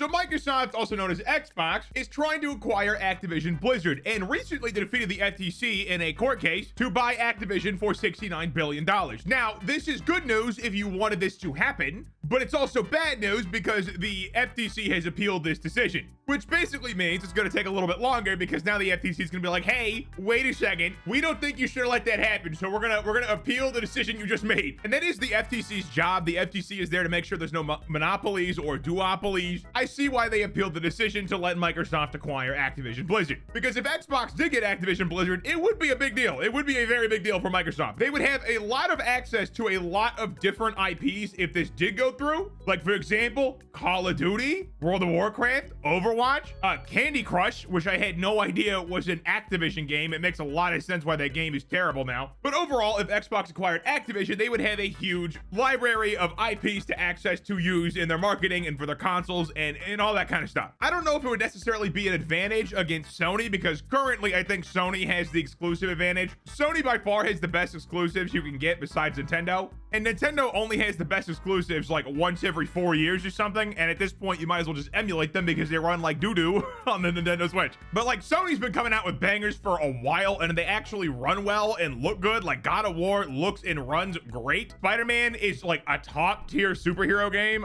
So Microsoft, also known as Xbox, is trying to acquire Activision Blizzard, and recently they defeated the FTC in a court case to buy Activision for $69 billion. Now, this is good news if you wanted this to happen, but it's also bad news because the FTC has appealed this decision, which basically means it's going to take a little bit longer because now the FTC is going to be like, hey, wait a second, we don't think you should let that happen, so we're gonna appeal the decision you just made. And that is the FTC's job. The FTC is there to make sure there's no monopolies or duopolies. I see why they appealed the decision to let Microsoft acquire Activision Blizzard, because if Xbox did get Activision Blizzard, it would be a big deal. It would be a very big deal for Microsoft. They would have a lot of access to a lot of different IPs if this did go through. Like, for example, Call of Duty, World of Warcraft, Overwatch, Candy Crush, which I had no idea was an Activision game. It makes a lot of sense why that game is terrible now. But overall, if Xbox acquired Activision, they would have a huge library of IPs to access to use in their marketing and for their consoles and all that kind of stuff. I don't know if it would necessarily be an advantage against Sony, because currently I think Sony has the exclusive advantage. Sony by far has the best exclusives you can get besides Nintendo, and Nintendo only has the best exclusives like once every 4 years or something, and at this point you might as well just emulate them because they run like doo-doo on the Nintendo Switch. But like, Sony's been coming out with bangers for a while, and they actually run well and look good. Like, God of War looks and runs great. Spider-Man is like a top tier superhero game.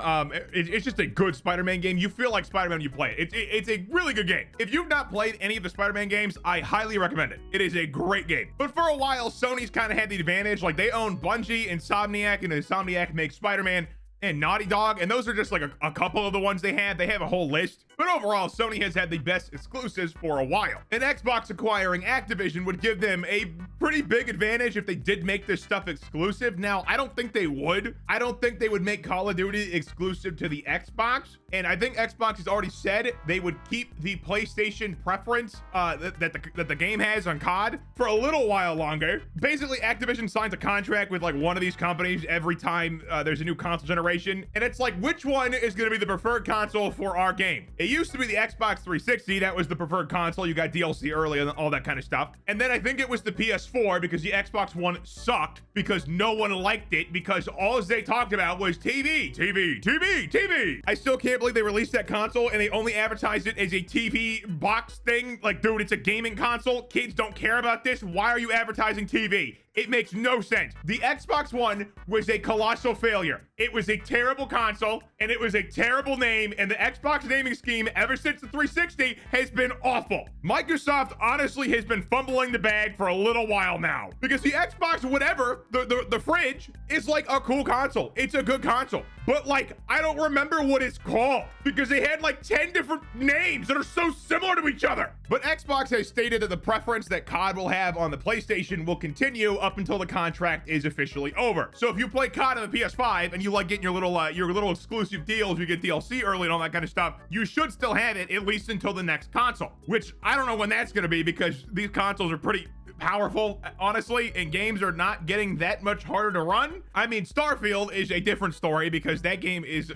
It's just a good Spider-Man game. You feel like Spider-Man when you play it. It's a really good game. If you've not played any of the Spider-Man games, I highly recommend it. It is a great game. But for a while, Sony's kind of had the advantage. Like, they own Bungie, Insomniac, and Insomniac makes Spider-Man and Naughty Dog, and those are just like a couple of the ones they have. They have a whole list. But overall, Sony has had the best exclusives for a while. And Xbox acquiring Activision would give them a pretty big advantage if they did make this stuff exclusive. Now, I don't think they would. I don't think they would make Call of Duty exclusive to the Xbox. And I think Xbox has already said they would keep the PlayStation preference that the game has on COD for a little while longer. Basically, Activision signs a contract with like one of these companies every time there's a new console generation. And it's like, which one is going to be the preferred console for our game? It used to be the Xbox 360. That was the preferred console. You got DLC early and all that kind of stuff. And then I think it was the PS4, because the Xbox One sucked because no one liked it, because all they talked about was TV, TV, TV, TV. I still can't believe they released that console and they only advertised it as a TV box thing. Like, dude, it's a gaming console. Kids don't care about this. Why are you advertising TV? It makes no sense. The Xbox One was a colossal failure. It was a terrible console, and it was a terrible name, and the Xbox naming scheme ever since the 360 has been awful. Microsoft honestly has been fumbling the bag for a little while now, because the Xbox whatever, the fridge, is like a cool console. It's a good console. But like, I don't remember what it's called, because they had like 10 different names that are so similar to each other. But Xbox has stated that the preference that COD will have on the PlayStation will continue up until the contract is officially over. So if you play COD on the PS5 and you like getting your little exclusive deals, you get DLC early and all that kind of stuff, you should still have it at least until the next console, which I don't know when that's going to be, because these consoles are pretty powerful, honestly, and games are not getting that much harder to run. I mean, Starfield is a different story, because that game's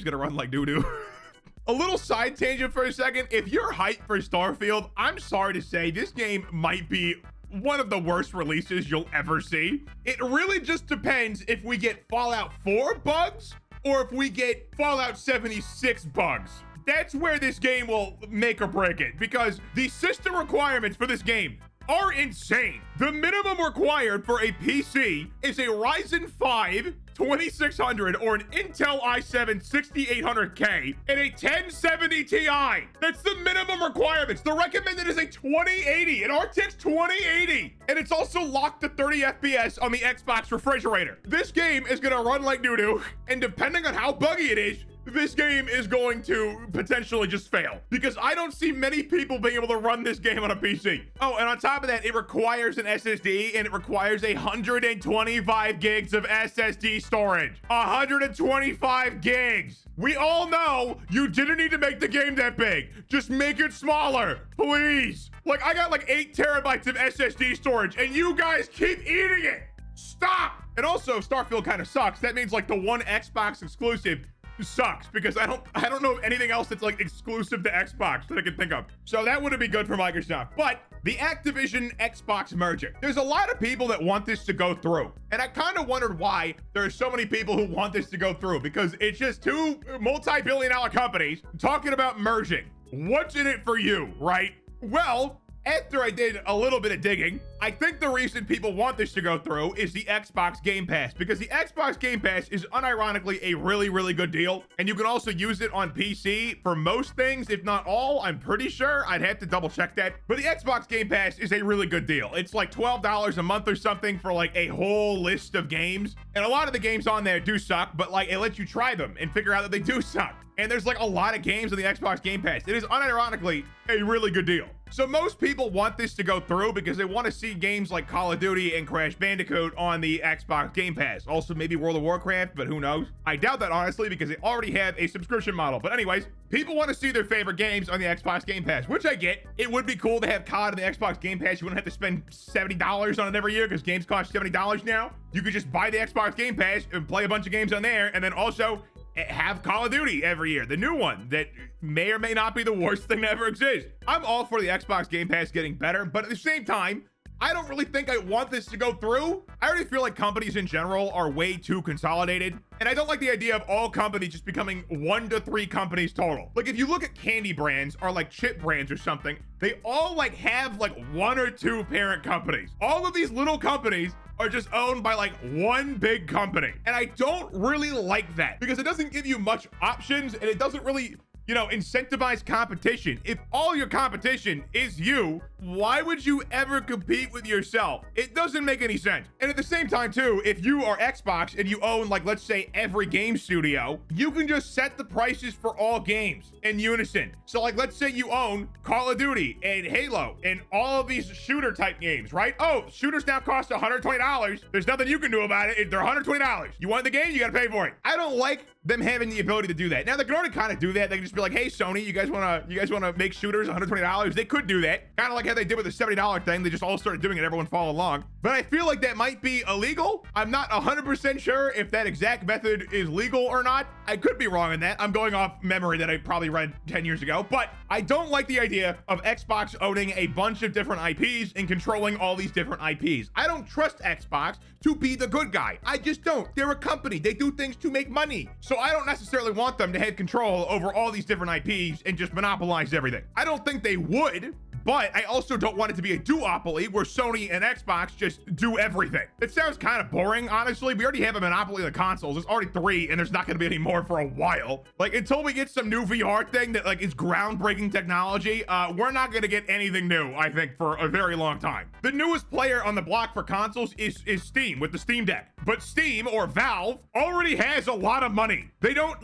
gonna run like doo-doo. A little side tangent for a second. If you're hyped for Starfield, I'm sorry to say this game might be one of the worst releases you'll ever see. It really just depends if we get Fallout 4 bugs or if we get Fallout 76 bugs. That's where this game will make or break it, because the system requirements for this game are insane. The minimum required for a PC is a Ryzen 5 2600 or an Intel i7 6800K and a 1070 Ti. That's the minimum requirements. The recommended is a 2080, an RTX 2080, and it's also locked to 30 FPS on the Xbox refrigerator. This game is gonna run like doo-doo, and depending on how buggy it is, this game is going to potentially just fail, because I don't see many people being able to run this game on a PC. Oh, and on top of that, it requires an SSD, and it requires 125 gigs of SSD storage. 125 gigs. We all know you didn't need to make the game that big. Just make it smaller, please. Like, I got like 8 terabytes of SSD storage, and you guys keep eating it. Stop. And also, Starfield kind of sucks. That means like the one Xbox exclusive sucks because I don't know of anything else that's like exclusive to Xbox that I can think of. So that wouldn't be good for Microsoft. But the Activision Xbox merger, there's a lot of people that want this to go through. And I kind of wondered why there are so many people who want this to go through, because it's just two multi-billion-dollar companies talking about merging. What's in it for you, right? Well, after I did a little bit of digging, I think the reason people want this to go through is the Xbox Game Pass, because the Xbox Game Pass is unironically a really, really good deal. And you can also use it on PC for most things, if not all. I'm pretty sure. I'd have to double check that. But the Xbox Game Pass is a really good deal. It's like $12 a month or something for like a whole list of games. And a lot of the games on there do suck, but like it lets you try them and figure out that they do suck. And there's like a lot of games on the Xbox Game Pass. It is unironically a really good deal. So most people want this to go through because they want to see games like Call of Duty and Crash Bandicoot on the Xbox Game Pass. Also maybe World of Warcraft, but who knows? I doubt that honestly because they already have a subscription model. But anyways, people want to see their favorite games on the Xbox Game Pass, which I get. It would be cool to have COD on the Xbox Game Pass. You wouldn't have to spend $70 on it every year because games cost $70 now. You could just buy the Xbox Game Pass and play a bunch of games on there, and then also have Call of Duty every year, the new one that may or may not be the worst thing to ever exist. I'm all for the Xbox Game Pass getting better, but at the same time, I don't really think I want this to go through. I already feel like companies in general are way too consolidated, and I don't like the idea of all companies just becoming 1 to 3 companies total. Like if you look at candy brands or like chip brands or something, they all like have like 1 or 2 parent companies. All of these little companies are just owned by like one big company. And I don't really like that because it doesn't give you much options and it doesn't really, you know, incentivize competition. If all your competition is you, why would you ever compete with yourself? It doesn't make any sense. And at the same time too, if you are Xbox and you own like, let's say every game studio, you can just set the prices for all games in unison. So like, let's say you own Call of Duty and Halo and all of these shooter type games, right? Oh, shooters now cost $120. There's nothing you can do about it. They're $120. You want the game, you gotta pay for it. I don't like them having the ability to do that. Now they can already kind of do that. They can just be like, hey Sony, you guys wanna make shooters $120? They could do that. Kind of like how they did with the $70 thing. They just all started doing it, everyone followed along. But I feel like that might be illegal. I'm not 100% sure if that exact method is legal or not. I could be wrong on that. I'm going off memory that I probably read 10 years ago, but I don't like the idea of Xbox owning a bunch of different IPs and controlling all these different IPs. I don't trust Xbox to be the good guy. I just don't. They're a company. They do things to make money. So I don't necessarily want them to have control over all these different IPs and just monopolize everything. I don't think they would, but I also don't want it to be a duopoly where Sony and Xbox just do everything. It sounds kind of boring, honestly. We already have a monopoly of the consoles. There's already 3, and there's not going to be any more for a while. Like, until we get some new VR thing that, like, is groundbreaking technology, we're not going to get anything new, I think, for a very long time. The newest player on the block for consoles is Steam with the Steam Deck. But Steam, or Valve, already has a lot of money. They're not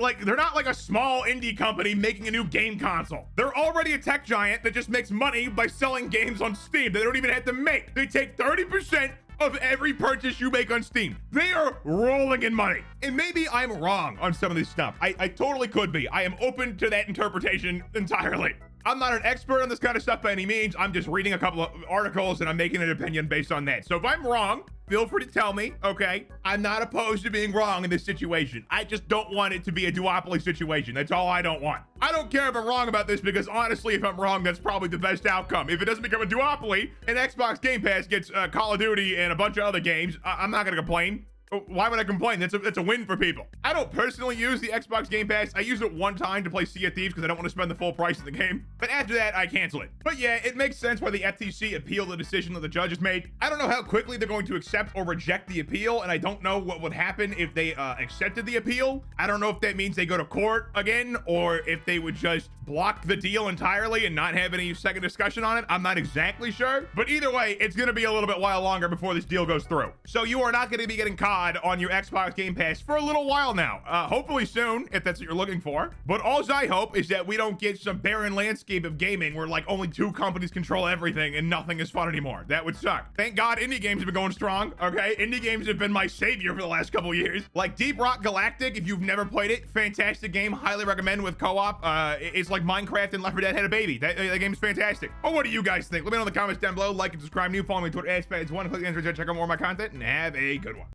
like a small indie company making a new game console. They're already a tech giant that just makes money by selling games on Steam that they don't even have to make. They take 30% of every purchase you make on Steam. They are rolling in money. And maybe I'm wrong on some of this stuff. I totally could be. I am open to that interpretation entirely. I'm not an expert on this kind of stuff by any means. I'm just reading a couple of articles and I'm making an opinion based on that. So if I'm wrong, feel free to tell me, okay? I'm not opposed to being wrong in this situation. I just don't want it to be a duopoly situation. That's all I don't want. I don't care if I'm wrong about this because honestly, if I'm wrong, that's probably the best outcome. If it doesn't become a duopoly and Xbox Game Pass gets Call of Duty and a bunch of other games, I'm not gonna complain. Why would I complain? That's a win for people. I don't personally use the Xbox Game Pass. I use it one time to play Sea of Thieves because I don't want to spend the full price of the game. But after that, I cancel it. But yeah, it makes sense why the FTC appealed the decision that the judges made. I don't know how quickly they're going to accept or reject the appeal, and I don't know what would happen if they accepted the appeal. I don't know if that means they go to court again, or if they would just block the deal entirely and not have any second discussion on it. I'm not exactly sure. But either way, it's going to be a little bit while longer before this deal goes through. So you are not going to be getting COD on your Xbox Game Pass for a little while now. Hopefully soon, if that's what you're looking for. But all I hope is that we don't get some barren landscape of gaming where like only 2 companies control everything and nothing is fun anymore. That would suck. Thank God indie games have been going strong, okay? Indie games have been my savior for the last couple years. Like Deep Rock Galactic, if you've never played it, fantastic game. Highly recommend with co-op. It's like Minecraft and Left 4 Dead had a baby. That game's fantastic. But what do you guys think? Let me know in the comments down below. Like and subscribe. Follow me on Twitter, @Spads1. Click the answer, check out more of my content, and have a good one.